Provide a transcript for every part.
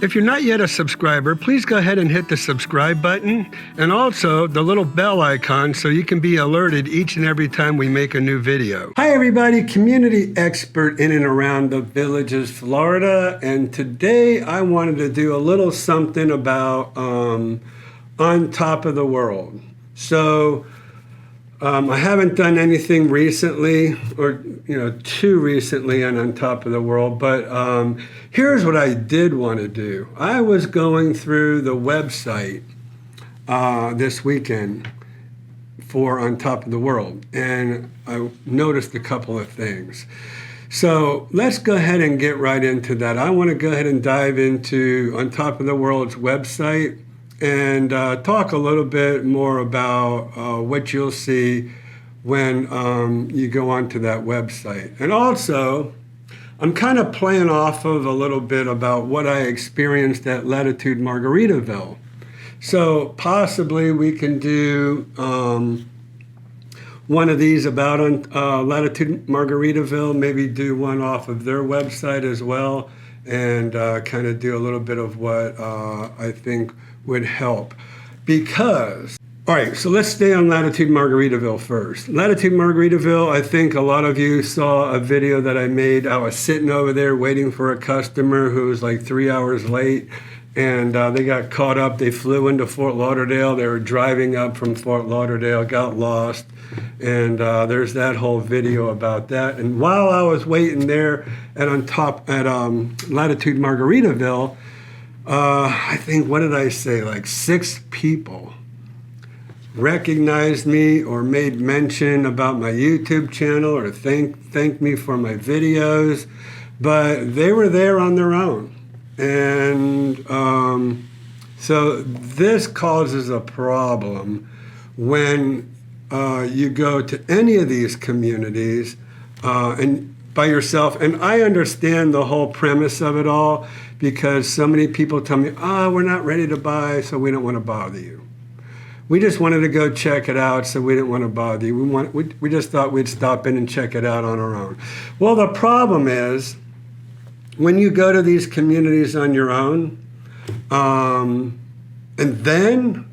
If you're not yet a subscriber, please go ahead and hit the subscribe button and also the little bell icon so you can be alerted each and every time we make a new video. Hi everybody, community expert in and around the Villages, Florida, and today I wanted to do a little something about On Top of the World. So I haven't done anything recently, or too recently on Top of the World, but here's what I did want to do. I was going through the website this weekend for On Top of the World, and I noticed a couple of things. So let's go ahead and get right into that. I want to go ahead and dive into On Top of the World's website and talk a little bit more about what you'll see when you go onto that website. And also, I'm kind of playing off of a little bit about what I experienced at Latitude Margaritaville. So possibly we can do one of these about Latitude Margaritaville, maybe do one off of their website as well, and kind of do a little bit of what I think would help. Because, all right, so let's stay on Latitude Margaritaville first. Latitude Margaritaville, I think a lot of you saw a video that I made. I was sitting over there waiting for a customer who was like 3 hours late, and they got caught up. They flew into Fort Lauderdale. They were driving up from Fort Lauderdale, got lost, and there's that whole video about that. And while I was waiting there at Latitude Margaritaville, I think, what did I say, like 6 people recognized me or made mention about my YouTube channel or thanked me for my videos, but they were there on their own. And so this causes a problem when you go to any of these communities and by yourself. And I understand the whole premise of it all, because so many people tell me, we're not ready to buy, so we don't want to bother you. We just wanted to go check it out, so we didn't want to bother you. We just thought we'd stop in and check it out on our own. Well, the problem is, when you go to these communities on your own, and then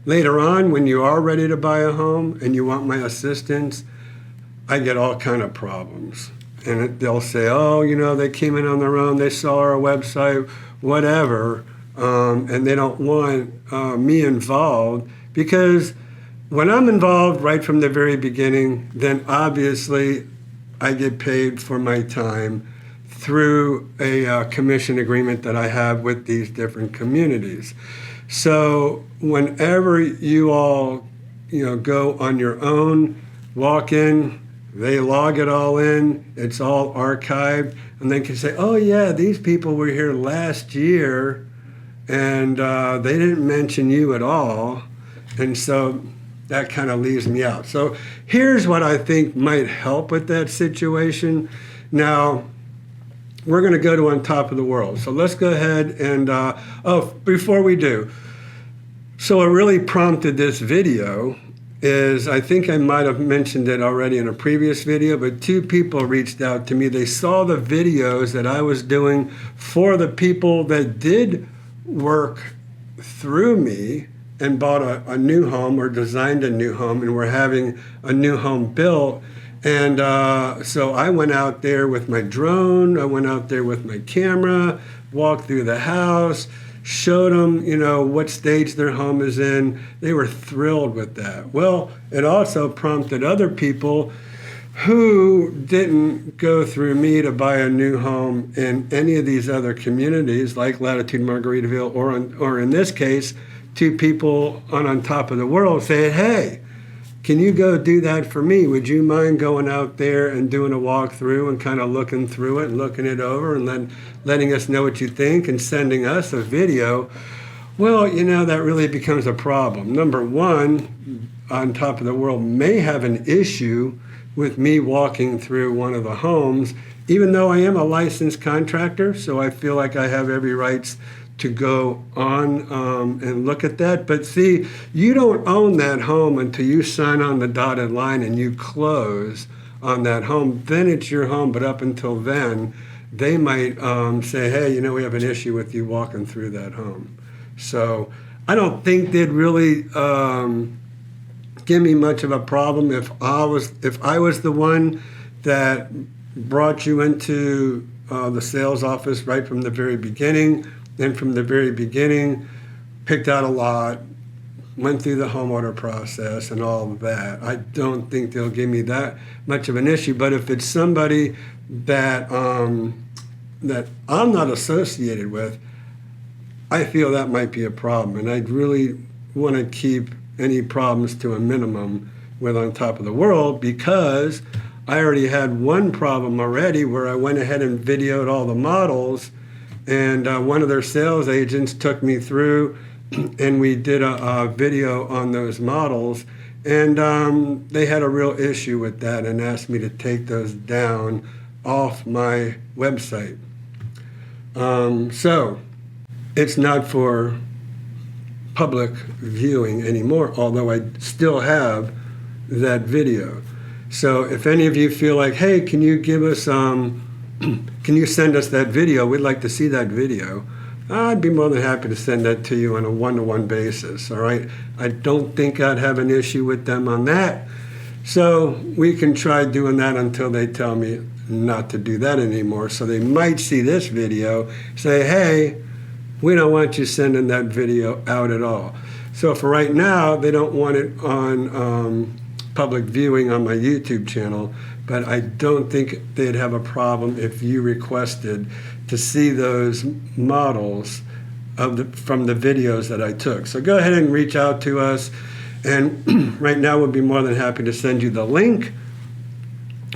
later on, when you are ready to buy a home and you want my assistance, I get all kind of problems. And they'll say, they came in on their own, they saw our website, whatever, and they don't want me involved. Because when I'm involved right from the very beginning, then obviously I get paid for my time through a commission agreement that I have with these different communities. So whenever you all go on your own, walk in, they log it all in, it's all archived, and they can say, oh yeah, these people were here last year and they didn't mention you at all. And so that kind of leaves me out. So here's what I think might help with that situation. Now, we're going to go to On Top of the World. So let's go ahead and, before we do, so what really prompted this video is, I think I might have mentioned it already in a previous video, but 2 people reached out to me. They saw the videos that I was doing for the people that did work through me and bought a new home or designed a new home and were having a new home built. And so I went out there with my drone, I went out there with my camera, walked through the house, showed them, what stage their home is in. They were thrilled with that. Well, it also prompted other people who didn't go through me to buy a new home in any of these other communities, like Latitude Margaritaville, or in this case, 2 people on Top of the World saying, hey, can you go do that for me? Would you mind going out there and doing a walkthrough and kind of looking through it and looking it over and then letting us know what you think and sending us a video? Well, that really becomes a problem. Number one, On Top of the World may have an issue with me walking through one of the homes, even though I am a licensed contractor, so I feel like I have every right to go on and look at that. But see, you don't own that home until you sign on the dotted line and you close on that home. Then it's your home, but up until then, they might say, hey, we have an issue with you walking through that home. So I don't think they'd really give me much of a problem if I was the one that brought you into the sales office right from the very beginning. Then from the very beginning, picked out a lot, went through the homeowner process and all of that. I don't think they'll give me that much of an issue. But if it's somebody that that I'm not associated with, I feel that might be a problem. And I'd really want to keep any problems to a minimum with On Top of the World, because I already had one problem already where I went ahead and videoed all the models, and one of their sales agents took me through and we did a video on those models, and they had a real issue with that and asked me to take those down off my website. So it's not for public viewing anymore, although I still have that video. So if any of you feel like, hey, can you give us, can you send us that video? We'd like to see that video. I'd be more than happy to send that to you on a one-to-one basis, all right? I don't think I'd have an issue with them on that. So we can try doing that until they tell me not to do that anymore. So they might see this video, say, hey, we don't want you sending that video out at all. So for right now, they don't want it on public viewing on my YouTube channel, but I don't think they'd have a problem if you requested to see those models from the videos that I took. So go ahead and reach out to us, and right now we'll be more than happy to send you the link.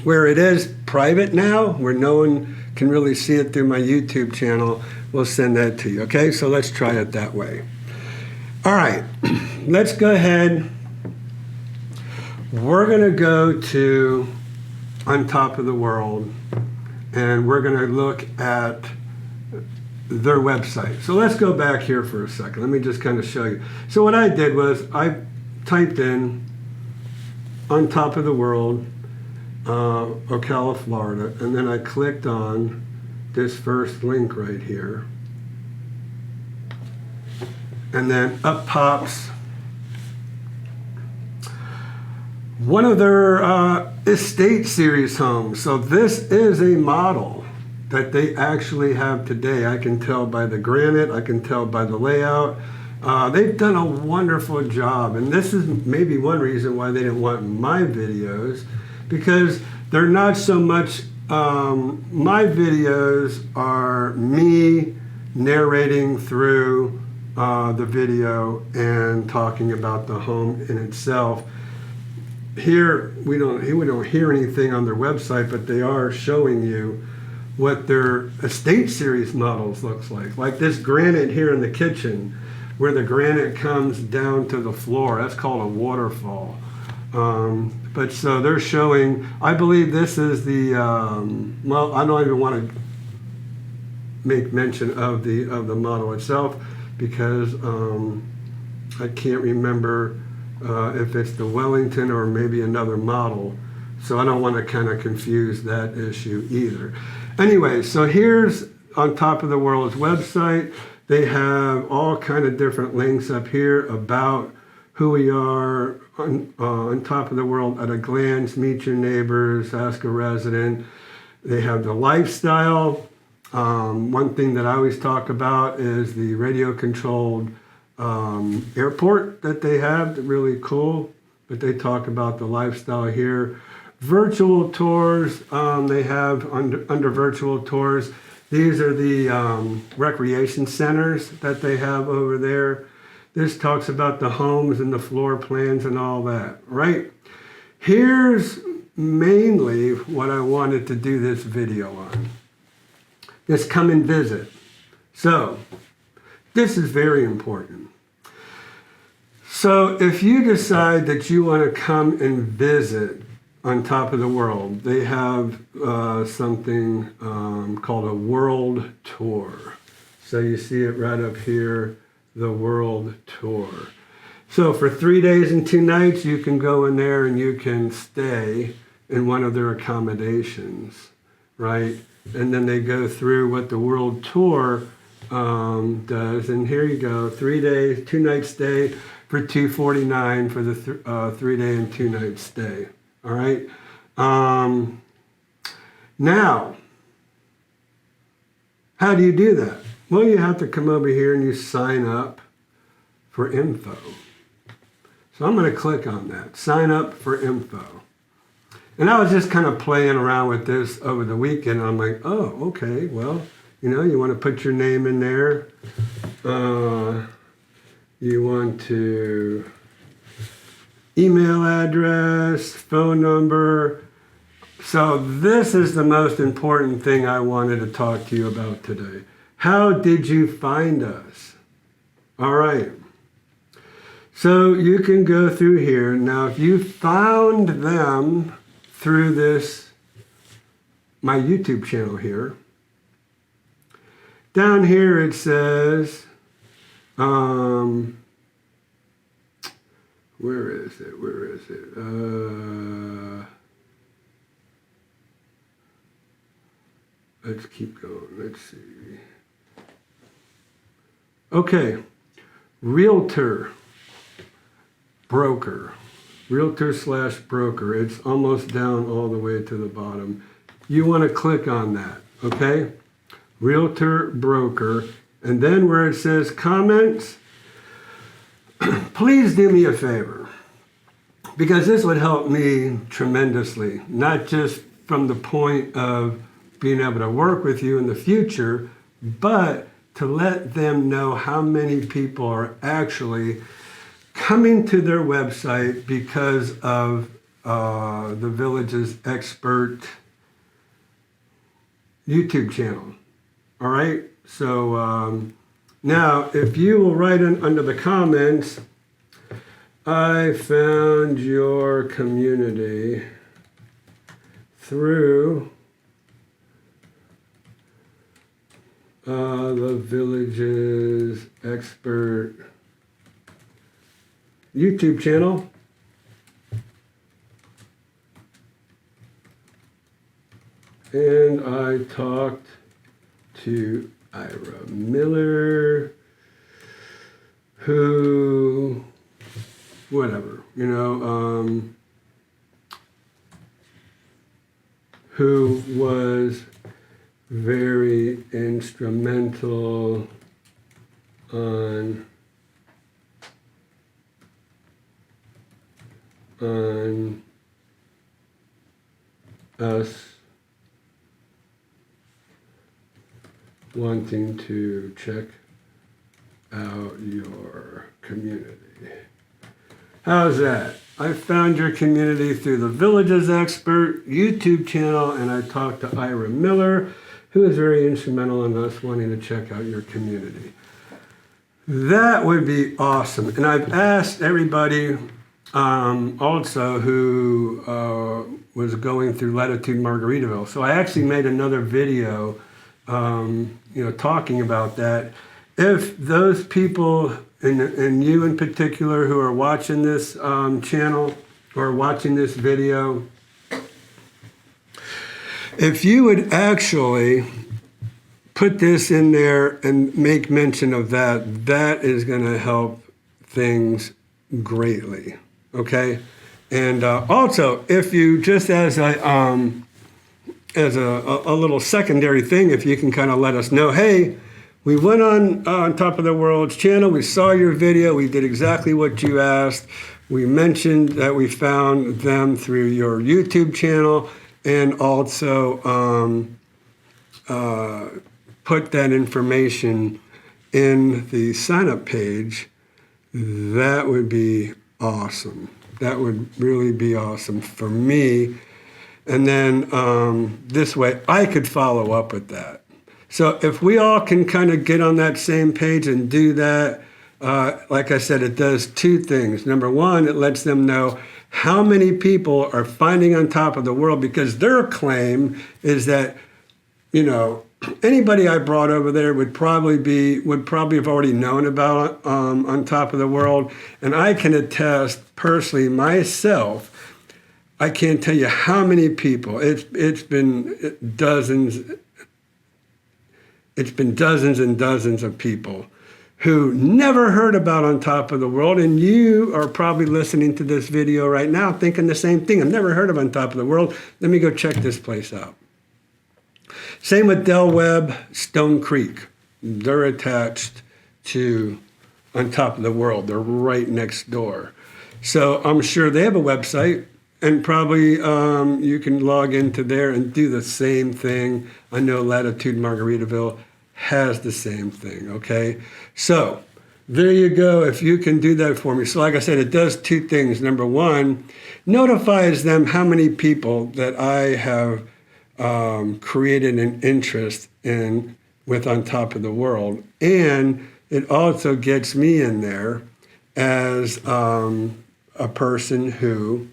Where it is private now, where no one can really see it through my YouTube channel, we'll send that to you, okay? So let's try it that way. All right, let's go ahead. We're gonna go to On Top of the World, and we're gonna look at their website. So let's go back here for a second. Let me just kind of show you. So what I did was I typed in On Top of the World, Ocala, Florida, and then I clicked on this first link right here. And then up pops one of their estate series homes. So this is a model that they actually have today. I can tell by the granite, I can tell by the layout. They've done a wonderful job, and this is maybe one reason why they didn't want my videos, because they're not so much, my videos are me narrating through the video and talking about the home in itself. Here, we don't hear anything on their website, but they are showing you what their estate series models looks like. Like this granite here in the kitchen, where the granite comes down to the floor. That's called a waterfall. But so they're showing, I believe this is the, well, I don't even want to make mention of the model itself, because I can't remember if it's the Wellington or maybe another model. So I don't want to kind of confuse that issue either. Anyway, so here's On Top of the World's website. They have all kind of different links up here about who we are, on Top of the World at a glance, meet your neighbors, ask a resident. They have the lifestyle. One thing that I always talk about is the radio-controlled airport that they have. Really cool. But they talk about the lifestyle here. Virtual tours, they have under virtual tours. These are the recreation centers that they have over there. This talks about the homes and the floor plans and all that, right? Here's mainly what I wanted to do this video on. This come and visit. So, this is very important. So, if you decide that you want to come and visit On Top of the World, they have something called a world tour. So you see it right up here, the world tour. So for 3 days and 2 nights, you can go in there and you can stay in one of their accommodations, right? and then they go through what the world tour does. And here you go, 3 days, 2 night stay for $249 for the 3 day and 2 night stay. All right. Now, how do you do that? Well, you have to come over here and you sign up for info. So I'm going to click on that, sign up for info. And I was just kind of playing around with this over the weekend. I'm like, oh, okay, well, you want to put your name in there. You want to email address, phone number. So this is the most important thing I wanted to talk to you about today. How did you find us? All right. So you can go through here. Now, if you found them through my YouTube channel here, down here it says, where is it? Let's keep going. Let's see. Okay. Realtor/broker. It's almost down all the way to the bottom. You want to click on that, okay? Realtor broker. And then where it says comments, please do me a favor, because this would help me tremendously, not just from the point of being able to work with you in the future, but to let them know how many people are actually coming to their website because of the Village's Expert YouTube channel. All right, so now if you will write in under the comments, I found your community through the Village's Expert YouTube channel. And I talked to Ira Miller, who, whatever, who was very instrumental on us wanting to check out your community. How's that? I found your community through the Village's Expert YouTube channel, and I talked to Ira Miller, who is very instrumental in us wanting to check out your community. That would be awesome. And I've asked everybody also who was going through Latitude Margaritaville. So I actually made another video talking about that. If those people, and you in particular, who are watching this channel or watching this video, if you would actually put this in there and make mention of that, that is going to help things greatly, okay? And also, if you, just as a little secondary thing, if you can kind of let us know, hey, we went on Top of the World's channel, we saw your video, we did exactly what you asked, we mentioned that we found them through your YouTube channel, and also put that information in the sign-up page, that would be awesome. That would really be awesome for me. And then this way, I could follow up with that. So if we all can kind of get on that same page and do that, like I said, it does two things. Number one, it lets them know how many people are finding On Top of the World, because their claim is that, anybody I brought over there would probably have already known about On Top of the World. And I can attest personally myself, I can't tell you how many people, it's been dozens, it's been dozens and dozens of people who never heard about On Top of the World, and you are probably listening to this video right now thinking the same thing. I've never heard of On Top of the World. Let me go check this place out. Same with Del Webb, Stone Creek. They're attached to On Top of the World. They're right next door. So I'm sure they have a website, and probably you can log into there and do the same thing. I know Latitude Margaritaville has the same thing, okay? So there you go, if you can do that for me. So like I said, it does two things. Number one, notifies them how many people that I have created an interest in with On Top of the World. And it also gets me in there as a person who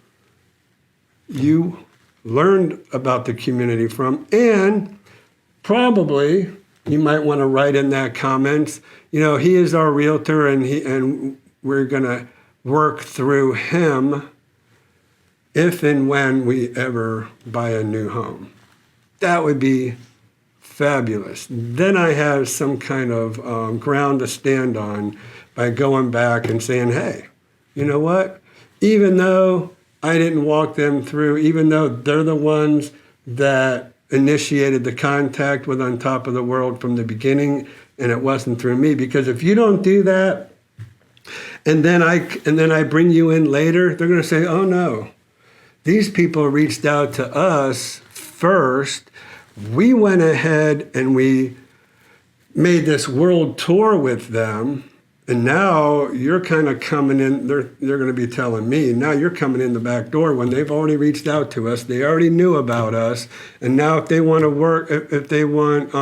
you learned about the community from, and probably you might want to write in that comments, you know, he is our realtor, and we're going to work through him if and when we ever buy a new home. That would be fabulous. Then I have some kind of ground to stand on by going back and saying, hey, you know what? Even though I didn't walk them through, even though they're the ones that initiated the contact with On Top of the World from the beginning, and it wasn't through me. Because if you don't do that, and then I bring you in later, they're going to say, oh no, these people reached out to us first. We went ahead and we made this world tour with them. And now you're kind of coming in, they're going to be telling me, now you're coming in the back door when they've already reached out to us. They already knew about us. And now if they want to work, if they want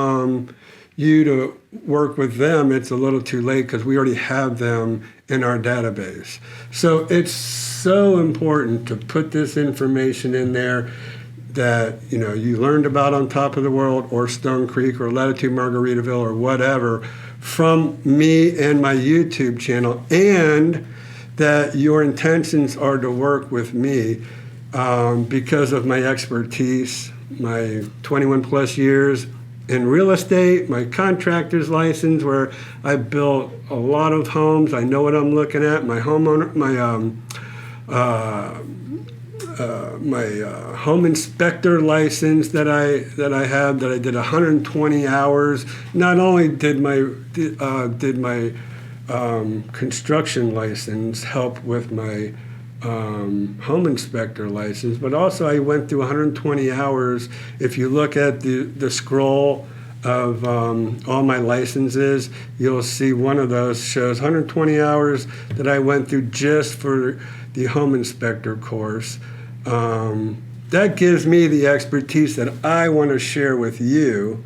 you to work with them, it's a little too late because we already have them in our database. So it's so important to put this information in there that, you know, you learned about On Top of the World or Stone Creek or Latitude Margaritaville or whatever from me and my YouTube channel, and that your intentions are to work with me because of my expertise, my 21 plus years in real estate, my contractor's license where I built a lot of homes. I know what I'm looking at. My homeowner, my home inspector license that I have, that I did 120 hours. Not only did my construction license help with my home inspector license, but also I went through 120 hours. If you look at the scroll of all my licenses, you'll see one of those shows 120 hours that I went through just for the home inspector course. That gives me the expertise that I want to share with you,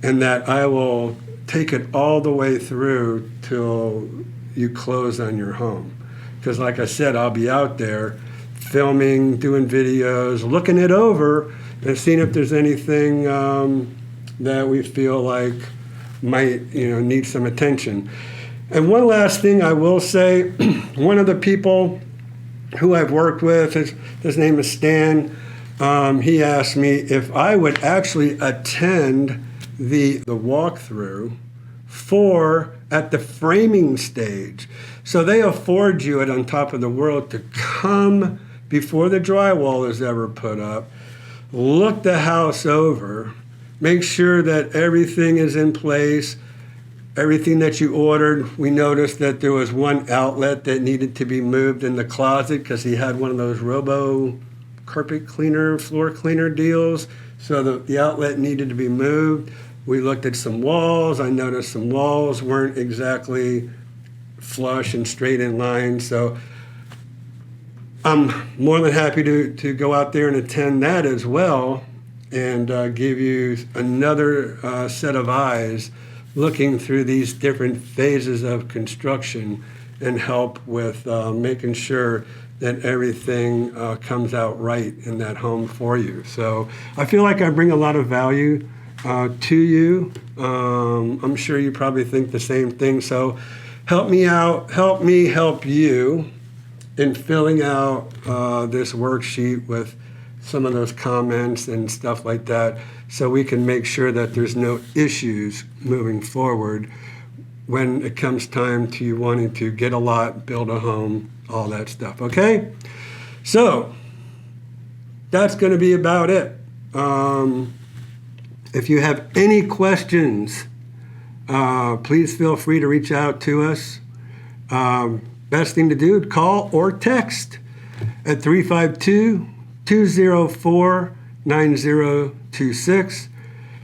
and that I will take it all the way through till you close on your home. Because like I said, I'll be out there filming, doing videos, looking it over, and seeing if there's anything that we feel like might, you know, need some attention. And one last thing I will say, one of the people who I've worked with, his name is Stan. He asked me if I would actually attend the walkthrough at the framing stage. So they afford you at On Top of the World to come before the drywall is ever put up, look the house over, make sure that everything is in place, everything that you ordered. We noticed that there was one outlet that needed to be moved in the closet because he had one of those robo carpet cleaner, floor cleaner deals. So the outlet needed to be moved. We looked at some walls. I noticed some walls weren't exactly flush and straight in line. So I'm more than happy to go out there and attend that as well, and give you another set of eyes looking through these different phases of construction and help with making sure that everything comes out right in that home for you. So I feel like I bring a lot of value to you. I'm sure you probably think the same thing. So help me out, help me help you in filling out this worksheet with some of those comments and stuff like that, so we can make sure that there's no issues moving forward when it comes time to you wanting to get a lot, build a home, all that stuff, okay? So that's going to be about it. If you have any questions, please feel free to reach out to us. Best thing to do, call or text at 352-204-9026.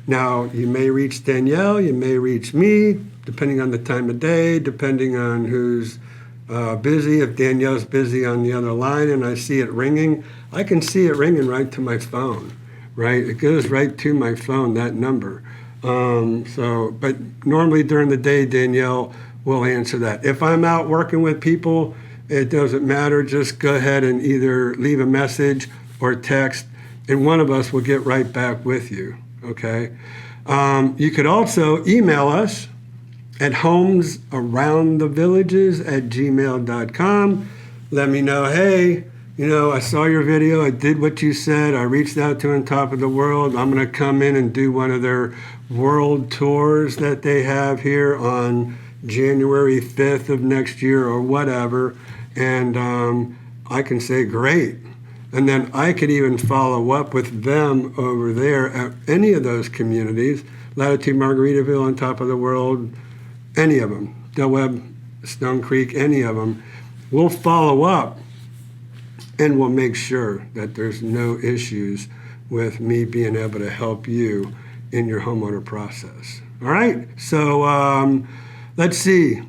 Now, you may reach Danielle, you may reach me, depending on the time of day, depending on who's busy. If Danielle's busy on the other line and I see it ringing, I can see it ringing right to my phone, right? It goes right to my phone, that number. But normally during the day, Danielle will answer that. If I'm out working with people, it doesn't matter. Just go ahead and either leave a message or text, and one of us will get right back with you, okay? You could also email us at homesaroundthevillages@gmail.com. Let me know, hey, I saw your video, I did what you said, I reached out to On Top of the World. I'm going to come in and do one of their world tours that they have here on January 5th of next year or whatever. And I can say, great. And then I could even follow up with them over there at any of those communities, Latitude, Margaritaville, On Top of the World, any of them, Del Webb, Stone Creek, any of them. We'll follow up and we'll make sure that there's no issues with me being able to help you in your homeowner process. All right, so let's see.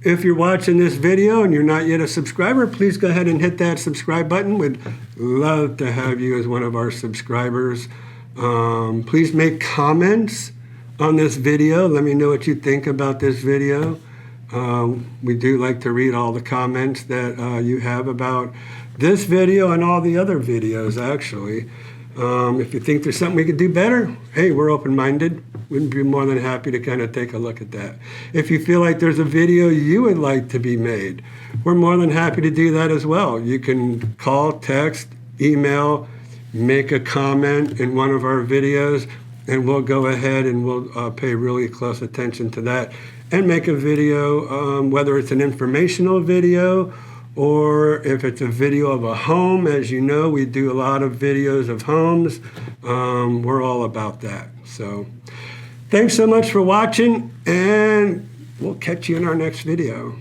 If you're watching this video and you're not yet a subscriber, please go ahead and hit that subscribe button. We'd love to have you as one of our subscribers. Please make comments on this video. Let me know what you think about this video. We do like to read all the comments that you have about this video and all the other videos, actually. If you think there's something we could do better, hey, we're open-minded. We'd be more than happy to kind of take a look at that. If you feel like there's a video you would like to be made, we're more than happy to do that as well. You can call, text, email, make a comment in one of our videos, and we'll go ahead and we'll pay really close attention to that and make a video, whether it's an informational video or if it's a video of a home. As you know, we do a lot of videos of homes. We're all about that. So thanks so much for watching, and we'll catch you in our next video.